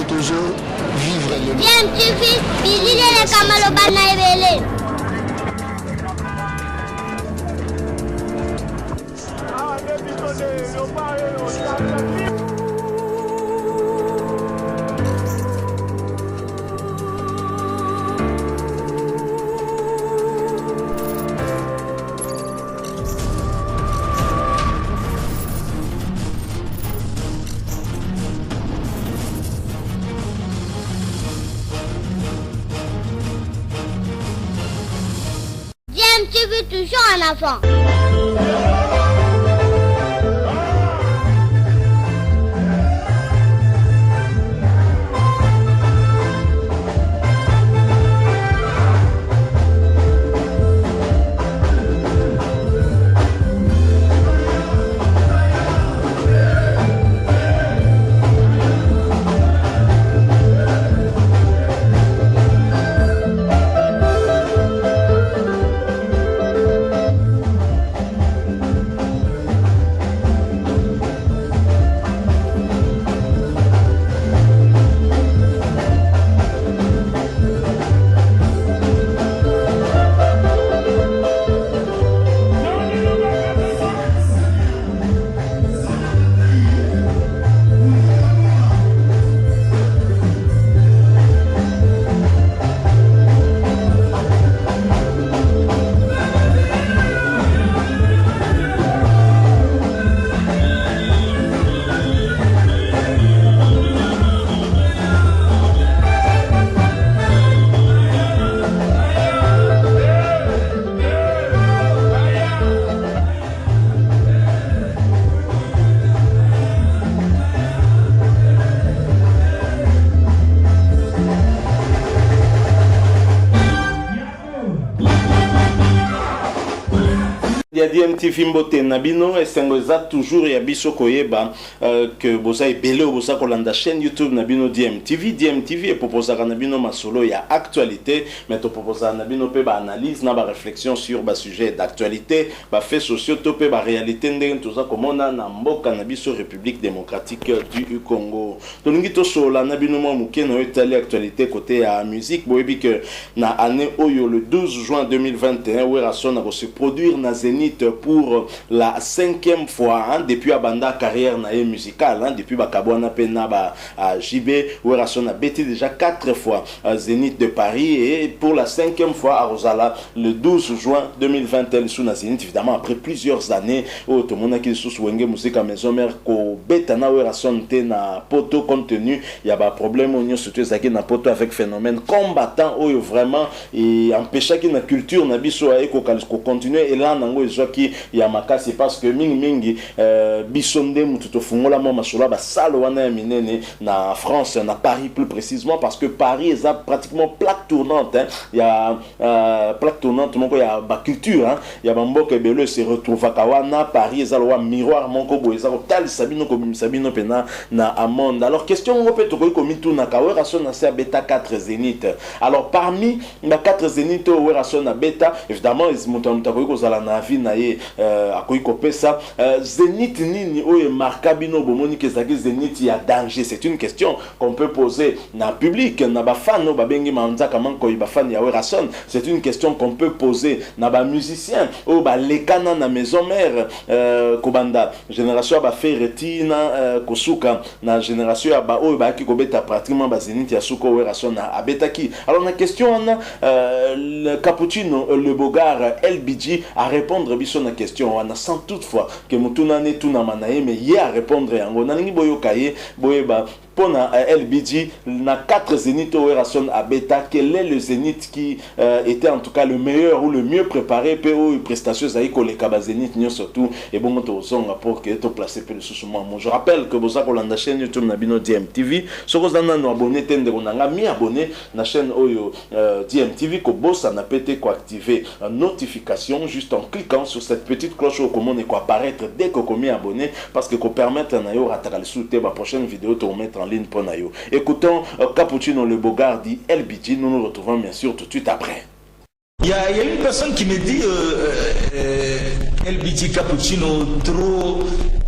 toujours vivre le bien tu fils bilile le kamalo bana ebele tu veux toujours un enfant. DMTV mbote nabino esengo za toujours ya biso koyeba que boza ebele boza kolanda chaîne YouTube nabino DMTV proposaka nabino masolo ya actualité mais to proposa nabino pe ba analyse na ba réflexion sur ba sujet d'actualité ba faits sociaux to pe ba réalité ndenge toza komona na mboka na biso République démocratique du Congo. Tolingi to sola nabino mo muke no etali actualité côté ya musique boyebi que na année oyo le 12 juin 2021 Werason a se produire na Zénith pour la 5e fois depuis Abanda carrière musicale depuis Bakabwana Pena JB Werason a bêté déjà 4 fois à Zénith de Paris et pour la 5e fois à Rosala le 12 juin 2021 sous na Zénith évidemment après plusieurs années où tout le monde qui sous Wenge musique à maison mère ko betana Werason te na poto contenu il y a pas problème on surtout zaki na poto avec phénomène combattant où vraiment et empêcher que na culture na biso ko continuer et là nango qui ya makasi parce que mingi bisonde mututo fungola mo masolo ba salo wana minene na France na Paris plus précisément parce que Paris est pratiquement plaque tournante il y a plaque tournante moko ya ba culture il y a bamboka belo se retrouve kawana Paris est le miroir moko boeza ko tal sabino ko sabino pena na amonde alors question ngo pe to ko mitu na Werason na se beta 4 Zénith alors parmi na 4 Zénith Werason na beta évidemment ils montent ko zala na vie na ye akoyi kopesa Zénith nini oye markabino bomoni ke zaki Zénith ya danger c'est une question qu'on peut poser na public na ba fan no ba bengi manzaka manko ba fan ya Werason c'est une question qu'on peut poser na ba musicien o ba lekana na maison mère kobanda génération ba feretina kosuka na génération ya ba o ba ki kobeta pratiquement ba Zénith ya suko Werason na abetaki alors na question le Cappuccino le Bogard LBG à répondre biso na question wana sans toutefois que mutuna ne tuna manaye mais y a répondre yango nalingi boyokaye boyeba pona LBG na 4 Zénith Werason à bêta quel est le Zénith qui était en tout cas le meilleur ou le mieux préparé pour les prestations zaiko les kaba Zénith nyo surtout et bon to songa pour que to placer peu sous moi je rappelle que boza ko landa chaîne YouTube na bino DMTV soko zana no abonné tende konanga mi abonné na chaîne oyo DMTV ko bossa na pété ko activer notification juste en cliquant sur cette petite cloche au comment et quoi apparaître dès que vous êtes abonné parce que vous permettre na yo rataka le souter la prochaine vidéo to mettre en ligne pour na yo. Écoutons Cappuccino le Bogard dit LBG, nous nous retrouvons bien sûr tout de suite après. Il y a une personne qui me dit LBG Cappuccino trop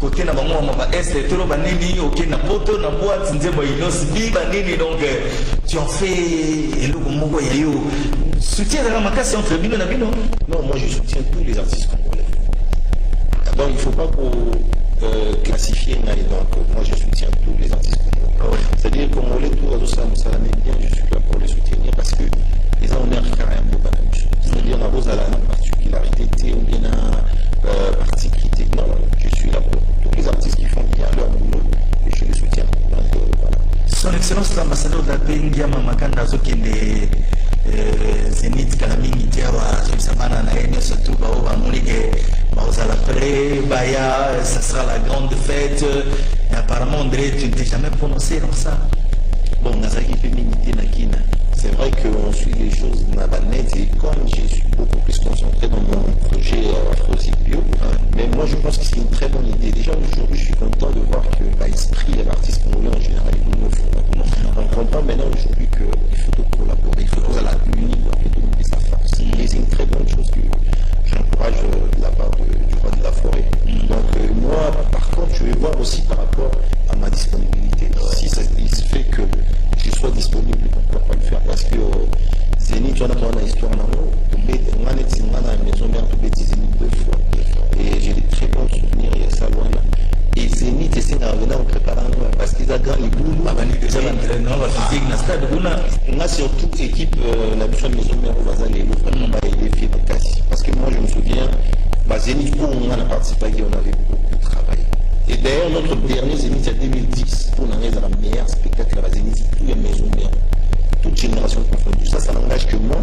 côté na bango ma est trop banini OK na poto na boîte nzembo inosi bi banini donc tu en fais eloko moko ya yo soutien la makasi entre bino na bino. Non, moi je soutiens tous les artistes congolais. Donc il ne faut pas classifier donc moi je soutiens tous les artistes congolais. C'est-à-dire congolais tout ça me bien, je suis là pour les soutenir parce que les ont l'air carrément pas la même chose. C'est-à-dire la rose à la particularité ou bien particularité. Non, je suis là pour tous les artistes qui font bien leur boulot et je les soutiens. Donc, voilà. Son Excellence l'ambassadeur de la Bengia Mamakanda Zokende Zénith Kalamingi Tiawa Savana Naïne surtout Baoba Mounique Baozala Pré Baya, ça sera la grande fête. Et apparemment André, tu ne t'es jamais prononcé dans ça. Bon, Nazaki Féminité Nakina. C'est vrai qu'on suit les choses net et comme je suis beaucoup plus concentré dans mon projet Afrosic Bio, mais moi je pense que c'est une très bonne idée. Déjà aujourd'hui je suis content de voir que l'esprit de l'artiste congolais en général est nouveau. On comprend maintenant aujourd'hui qu'il faut collaborer, il faut que la unie doit donner sa force. Et c'est une très bonne chose que j'encourage de la part du roi de la forêt. Donc moi par contre je vais voir aussi par rapport à ma disponibilité. Si il se fait que je sois disponible, pourquoi pas le faire? Parce que Zénith, on a une histoire en haut. On a une maison mère, Zénith 2 fois. Et j'ai des très bons souvenirs, il y a ça loin là. Et Zénith, c'est un revenant en préparant parce qu'ils ont les boules. On a surtout équipe, la maison mère au Vazan et l'autre, vraiment, les filles de Cassis. Parce que moi, je me souviens, Zénith, où on a participé, on avait beaucoup de travail. Et d'ailleurs, notre dernier Zénith, en 2010, pour la meilleure spectacle à la Zénith, toutes les maisons mères, toute génération confondue. Ça n'engage que moi.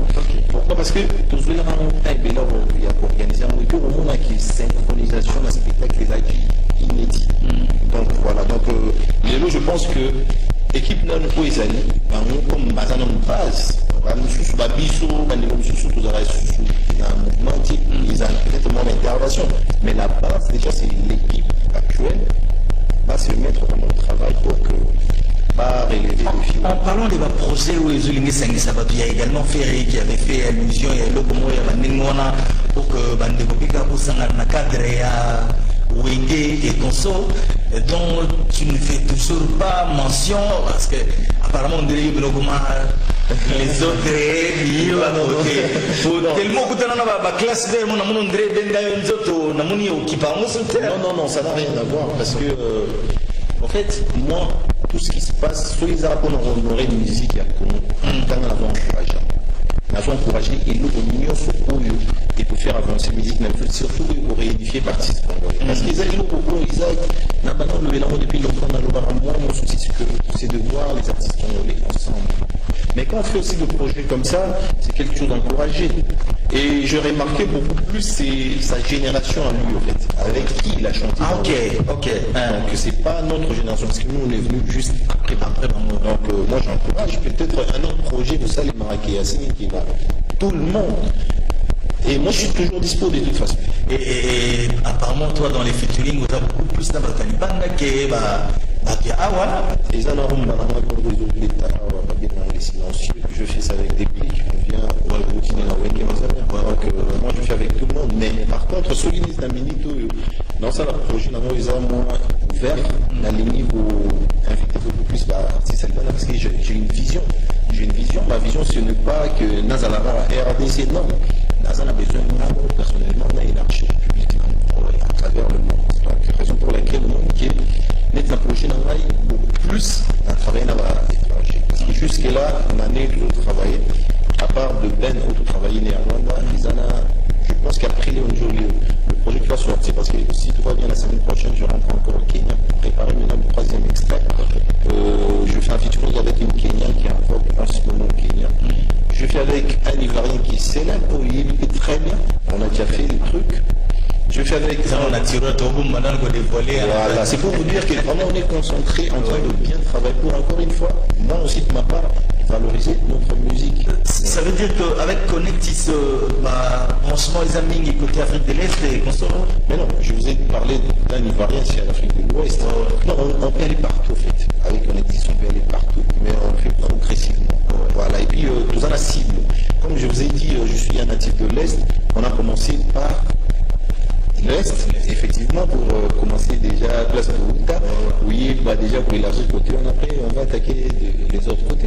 Pourquoi? Parce que tout ce il y a organisé un peu au monde qui synchronisation d'un spectacle inédit. Donc voilà. Donc, je pense que l'équipe n'a pas été comme Mazana base. Ils ont peut-être mon intervention. Mais la base, déjà, c'est l'équipe actuelle va se mettre dans mon travail pour que en parlant de projets où ils ont il y a également Ferry qui avait fait allusion et le comment il y a pour que Bandekopika pour s'en dans cadre à Wenge et conso dont tu ne fais toujours pas mention parce que apparemment on dirait que les autres tellement que tu as la classe de mon amour André Benda et les autres n'amoni qui parlent non ça n'a rien à voir parce que en fait moi tout ce qui se passe, soit les arabes on aurait une musique à quand on a encouragé et nous on sur et pour faire avancer la musique, mais surtout pour réédifier l'artiste congolais. Parce qu'ils ont depuis longtemps dans le bar, moi mon souci c'est de voir les artistes congolais ensemble. Mais quand on fait aussi des projets comme ça, c'est quelque chose d'encouragé. Et je remarquais beaucoup plus sa génération à lui, en fait, avec qui il a chanté. Ah, ok. Donc, c'est pas notre génération, parce que nous, on est venu juste après. Donc, moi, j'encourage peut-être un autre projet de ça, les Marakéassines, qui va. Tout le monde. Et moi, je suis toujours dispo de toute façon. Et apparemment, toi, dans les featuring, vous avez beaucoup plus de Talibanda que les silencieux. Je fais ça avec des clics, je viens routiner la web. Donc, moi, je fais avec tout le monde. Mais par contre, Solinis Naminito, dans ça, la projet, ils ont moins ouvert la ligne pour inviter beaucoup plus l'artiste albanais parce que j'ai une vision. Ma vision, ce n'est pas que Nazalara RDC, non. Nazan a besoin personnellement d'une archive publique à travers le monde. Donc, raison pour laquelle le monde qui est un projet beaucoup plus à travailler dans l'étranger. Parce que jusque-là, on a toujours travaillé, à part de Ben, où travailler néerlandais, je pense qu'après le projet qui va sortir, parce que si tout va bien la semaine prochaine, je rentre encore au Kenya pour préparer maintenant le troisième extrait. Je fais un featuring avec une Kenyane qui est encore en ce moment au Kenya. Je fais avec un Ivoirien qui est célèbre, il est très bien. On a déjà fait les trucs. Je fais avec voilà, c'est pour vous dire que vraiment on est concentré en train de bien travailler pour encore une fois, moi aussi de ma part, valoriser notre musique. Ça veut dire qu'avec Connectis, franchement les amis côté Afrique de l'Est et consort. Mais non, je vous ai parlé d'un Ivoirien, c'est à l'Afrique de l'Ouest. Non, on peut aller partout en fait. Avec Connectis, on peut aller partout, mais on le fait progressivement. Voilà, et puis tout ça la cible. Comme je vous ai dit, je suis un natif de l'Est, on a commencé par reste effectivement pour commencer déjà place Bouka. Oui, bah déjà pour élargir le côté, après on va attaquer les autres côtés.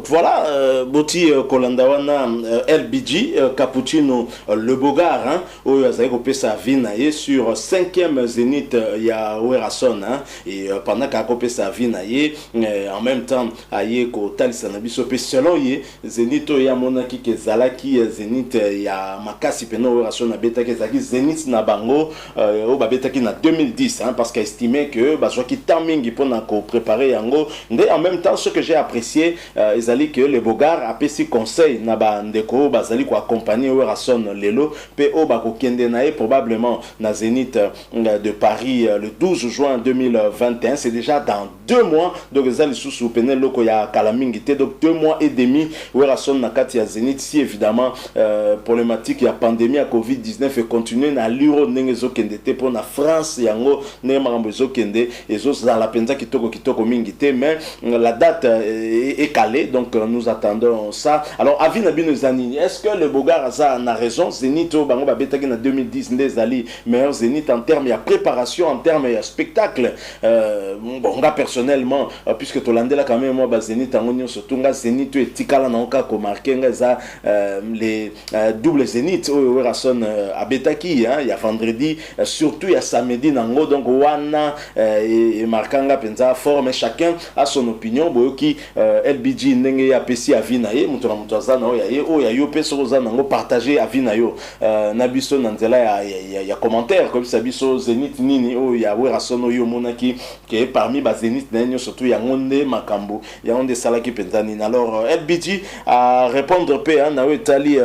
Voilà, Boti Kolandawana LBG, Cappuccino Le Bogar, hein, où il a sa vie sur 5e Zénith, il y a Werason, hein, et pendant qu'il a coupé sa vie, en même temps, il y a Talisanabiso, selon Zénith, il y a Monaki, Zalaki, Zénith, il y a Makasi, Peno, Werason, Betaki, Zénith Nabango, au Babetaki en 2010, hein, parce qu'il a estimé que, bah, je vois qu'il timing pour préparer Yango. Mais en même temps, ce que j'ai apprécié, que les Bogar a pesi conseil na ba ndeko bazali ko accompagner Werason lelo pe o ba ko kende na probablement na Zénith de Paris le 12 juin 2021. C'est déjà dans 2 mois donc ezali sous penel loko ya kalamingité, donc 2 mois et demi Werason na kati ya Zénith. Si évidemment problématique ya pandémie à Covid-19 et continuer na liro ndenge zo kende te pour na France yango ne marambo zo kende ezo za la penza kitoko mingité, mais la date est calée, donc nous attendons ça. Alors avis na bino zanini, est-ce que le Bogar a raison? Zénith au bango babetaki na 2010 ndezali meilleur Zénith en termes de préparation, en termes de spectacle. Bon nga personnellement puisque tolandela quand même moi ba Zénith angonyo surtout nga Zénith et tikala na oka ko marquer nga za les double Zénith au Werason abetaki, hein, il y a vendredi surtout il y a samedi nango, donc wana et markanga penza fort, mais chacun a son opinion. Boyoki LBG ndenge ya pesi avi na ye mutu na mutu aza na oya ye oya yo peso oza nango partager avi na yo na biso na nzela ya commentaire comme ça biso Zénith nini o ya Werason oyo monaki que parmi ba Zénith nanyo surtout ya ngonde makambo ya ngonde salaki penzani. Alors LBG à répondre pe na etali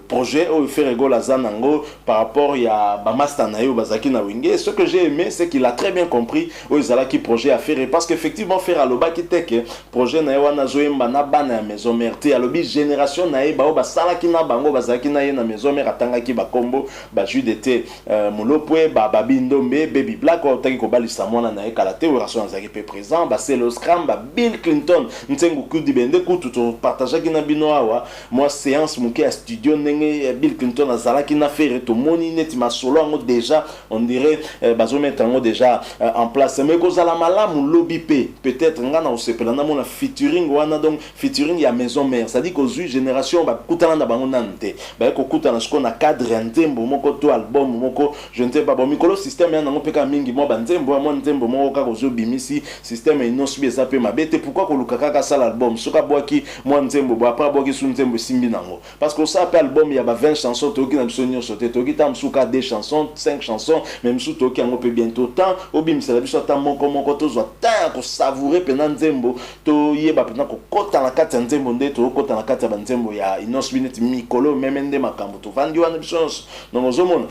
projet o faire rigolo aza nango par rapport ya ba master na yo bazaki na wingé. Ce que j'ai aimé c'est qu'il a très bien compris o zalaki projet à faire, parce qu'effectivement faire aloba ki teke projet na wana zoemba na bana ya maison mère te alobi génération na ye bao basalaki na bango bazalaki na ye na maison mère atangaki bakombo ba jude te molopwe babi ndombe baby black otaki kobalisa mwana na ye kala te Werason azalaki pe présent ba Celo Scram ba Bill Clinton ntengu kudi bende kutu to partageaki na bino awa moi séance muke à studio ndenge Bill Clinton azalaki na faire to moni net masolo ngo déjà on dirait bazo mettre ngo déjà en place, mais kozala malamu lobby peut-être ngana osepela na mona featuring wana, donc featuring ya maison mère, ça dit qu'aux génération ba kutana na bango nante ba ko kutana sko na cadre ntembo moko to album moko je ne sais pas bon mikolo système ya nango peka mingi mo bantembo mo ntembo moko ka kozo bimisi système ino subi esape mabete. Pourquoi ko lukaka ka sala album soka boaki mo ntembo bo après boaki su ntembo simbi nango, parce que ça appelle album ya ba 20 chansons to ki na bisonyo sote to ki tam suka 2 chansons 5 chansons même sous to ki ngo pe bientôt temps obim c'est la biso ta moko to zo ta ko savourer pendant ntembo to toyeba pena ko kota na kati ya nzembo nde to kota na kati ya banzembo ya inos bineti mikolo même nde makambo to vandi wana bisos non ozomona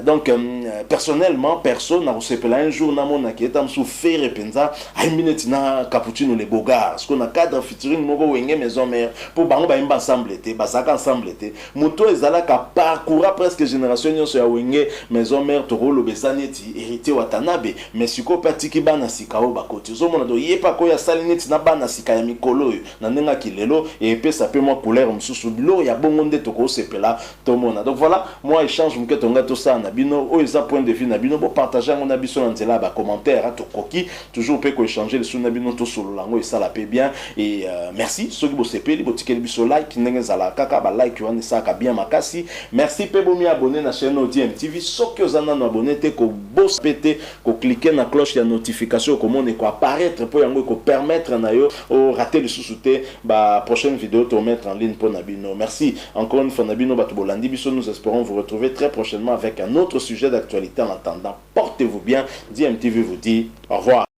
donc personnellement personne na sepela un jour na mona ki etam sou faire penza ay bineti na cappuccino les bogards ce qu'on a cadre featuring moko wenge maison mère pour bango ba imba ensemble té basaka ensemble té moto ezala ka parcoura presque génération nyonso ya wenge maison mère to rolo besaneti hérité watanabe mais siko patiki bana sikao bakoti ozomona do yepa ko ya salineti na bana sika ya mikolo na nenga kilelo et pe ça peut moi couleur mususu bilo ya bongo nde to ko sepela to mona donc voilà moi échange muke tonga to ça na bino o eza point de vue na bino bo partager ngona biso na nzela ba commentaire to koki toujours pe ko échanger le suna bino to solo lango et ça la paie bien et merci soki bo sepeli bo tikeli biso like ndenge zala kaka ba like wana ça ka bien makasi merci pe bo mi abonner na chaîne DMTV soki ozana na abonner te ko boss pété ko cliquer na cloche ya notification ko mone ko apparaître pour yango ko permettre na yo o rater le sous-souté ba prochaine vidéo to mettre en ligne pour Nabino. Merci encore une fois Nabino Batubolandi biso, nous espérons vous retrouver très prochainement avec un autre sujet d'actualité. En attendant, portez-vous bien. DMTV vous dit au revoir.